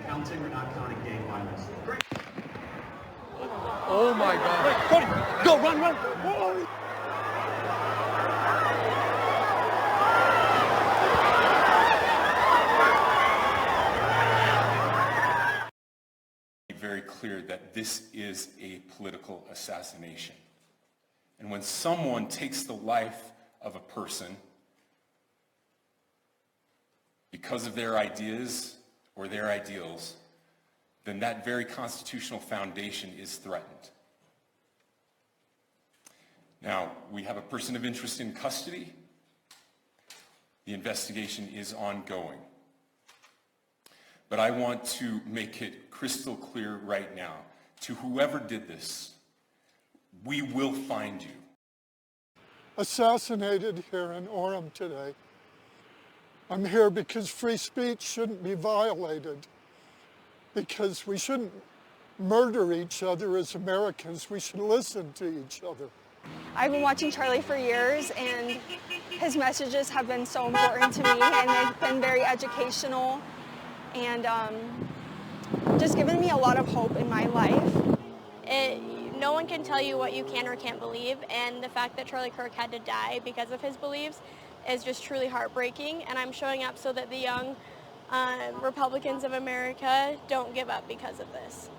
Counting, we're not counting game violence. Oh my God. Wait, Cody, go, run, run. Whoa. Very clear that this is a political assassination. And when someone takes the life of a person because of their ideas or their ideals, then that very constitutional foundation is threatened. Now, we have a person of interest in custody. The investigation is ongoing. But I want to make it crystal clear right now, to whoever did this, we will find you. Assassinated here in Orem today. I'm here because free speech shouldn't be violated, because we shouldn't murder each other as Americans. We should listen to each other. I've been watching Charlie for years, and his messages have been so important to me, and they've been very educational and just given me a lot of hope in my life. No one can tell you what you can or can't believe, and the fact that Charlie Kirk had to die because of his beliefs is just truly heartbreaking, and I'm showing up so that the young Republicans of America don't give up because of this.